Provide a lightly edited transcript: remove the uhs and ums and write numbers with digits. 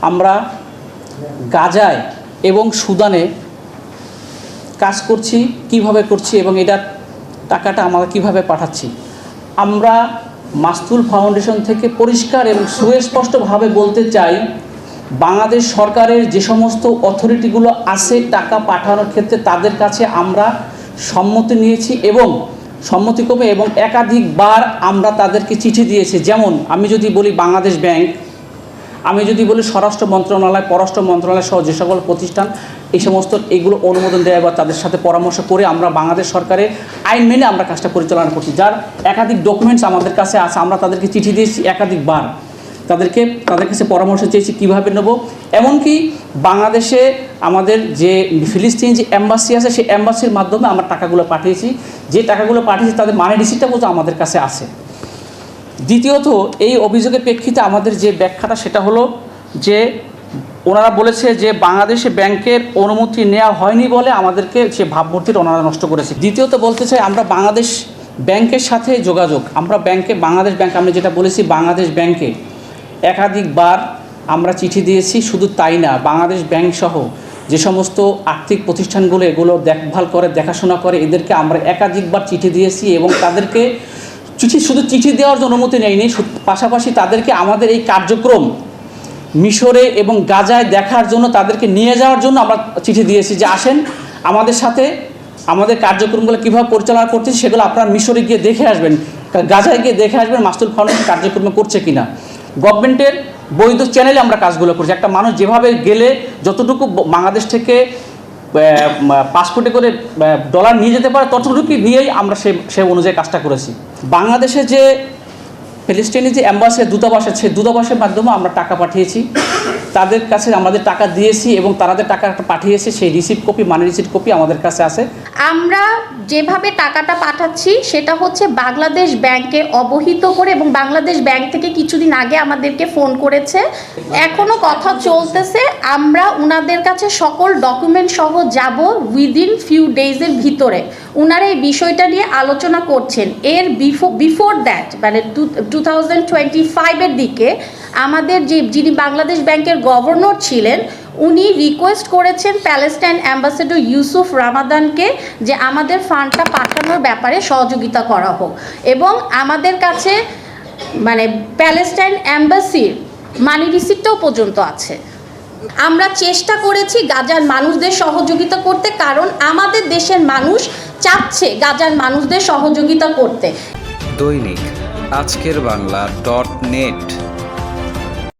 আমরা গাজায় এবং সুদানে কাজ করছি, কিভাবে করছি এবং এটার টাকাটা আমরা কিভাবে পাঠাচ্ছি। আমরা মাস্তুল ফাউন্ডেশন থেকে পরিষ্কার এবং সুস্পষ্টভাবে বলতে চাই, বাংলাদেশ সরকারের যে সমস্ত অথরিটিগুলো আছে টাকা পাঠানোর ক্ষেত্রে তাদের কাছে আমরা সম্মতি নিয়েছি এবং সম্মতিক্রমে এবং একাধিকবার আমরা তাদেরকে চিঠি দিয়েছি। যেমন আমি যদি বলি বাংলাদেশ ব্যাংক, আমি যদি বলি স্বরাষ্ট্র মন্ত্রণালয়, পররাষ্ট্র মন্ত্রণালয় সহ যে সকল প্রতিষ্ঠান এই সমস্ত এগুলো অনুমোদন দেয় বা তাদের সাথে পরামর্শ করে আমরা বাংলাদেশ সরকারের আইন মেনে আমরা কাজটা পরিচালনা করছি, যার একাধিক ডকুমেন্টস আমাদের কাছে আছে। আমরা তাদেরকে চিঠি দিয়েছি একাধিকবার, তাদের কাছে পরামর্শ চেয়েছি কীভাবে নেব। এমনকি বাংলাদেশে আমাদের যে ফিলিস্তিন যে এম্বাসি আছে সেই এম্বাসির মাধ্যমে আমরা টাকাগুলো পাঠিয়েছি। যে টাকাগুলো পাঠিয়েছি তাদের মানি রিসিপ্টটা পর্যন্ত আমাদের কাছে আছে। দ্বিতীয়ত, এই অভিযোগের প্রেক্ষিতে আমাদের যে ব্যাখ্যাটা সেটা হলো যে ওনারা বলেছে যে বাংলাদেশে ব্যাংকের অনুমতি নেওয়া হয়নি বলে আমাদেরকে সে ভাবমূর্তিটা ওনারা নষ্ট করেছে। দ্বিতীয়ত বলতে চাই, আমরা বাংলাদেশ ব্যাংকের সাথে যোগাযোগ, আমরা বাংলাদেশ ব্যাংক, আমরা যেটা বলেছি বাংলাদেশ ব্যাংকে একাধিকবার আমরা চিঠি দিয়েছি। শুধু তাই না, বাংলাদেশ ব্যাংক সহ যে সমস্ত আর্থিক প্রতিষ্ঠানগুলো এগুলো দেখভাল করে, দেখাশোনা করে, এদেরকে আমরা একাধিকবার চিঠি দিয়েছি এবং তাদেরকে শুধু চিঠি দেওয়ার জন্য অনুমতি নেয়নি, পাশাপাশি তাদেরকে আমাদের এই কার্যক্রম মিশরে এবং গাজায় দেখার জন্য তাদেরকে নিয়ে যাওয়ার জন্য আমরা চিঠি দিয়েছি যে আসেন আমাদের সাথে, আমাদের কার্যক্রমগুলো কীভাবে পরিচালনা করতেছি সেগুলো আপনারা মিশরে গিয়ে দেখে আসবেন, গাজায় গিয়ে দেখে আসবেন মাস্তুল ফাউন্ডেশন কার্যক্রম করছে কিনা। গভর্নমেন্টের বৈধ চ্যানেলে আমরা কাজগুলো করছি। একটা মানুষ যেভাবে গেলে যতটুকু বাংলাদেশ থেকে পাসপোর্টে করে ডলার নিয়ে যেতে পারে ততটুকু নিয়েই আমরা সে অনুযায়ী কাজটা করেছি। বাংলাদেশে যে ফিলিস্তিনি যে অ্যাম্বাসি দূতাবাস আছে, সেই দূতাবাসের মাধ্যমে আমরা টাকা পাঠিয়েছি, তাদের কাছে আমাদের টাকা দিয়েছি এবং তাদের টাকা পাঠিয়েছে, সেই রিসিপ্ট কপি, মানি রিসিপ্ট কপি আমাদের কাছে আছে। আমরা যেভাবে টাকাটা পাঠাচ্ছি সেটা হচ্ছে বাংলাদেশ ব্যাংকে অবহিত করে, এবং বাংলাদেশ ব্যাংক থেকে কিছুদিন আগে আমাদেরকে ফোন করেছে, এখনও কথা চলতেছে। আমরা ওনাদের কাছে সকল ডকুমেন্ট সহ যাব উইদিন ফিউ ডেজের ভিতরে। ওনারা এই বিষয়টা নিয়ে আলোচনা করছেন। এর বিফোর দ্যাট মানে 2025-এর দিকে আমাদের যিনি বাংলাদেশ ব্যাংকের গভর্নর ছিলেন উনি রিকোয়েস্ট করেছেন প্যালেস্টাইন অ্যাম্বাসেডর ইউসুফ রামাদানকে যে আমাদের ফান্ডটা পাঠানোর ব্যাপারে সহযোগিতা করা হোক, এবং আমাদের কাছে মানে প্যালেস্টাইন অ্যাম্বাসির মানি রিসিপ্টটাও পর্যন্ত আছে। আমরা চেষ্টা করেছি গাজার মানুষদের সহযোগিতা করতে, কারণ আমাদের দেশের মানুষ চাচ্ছে গাজার মানুষদের সহযোগিতা করতে। দৈনিক আজকের বাংলা .net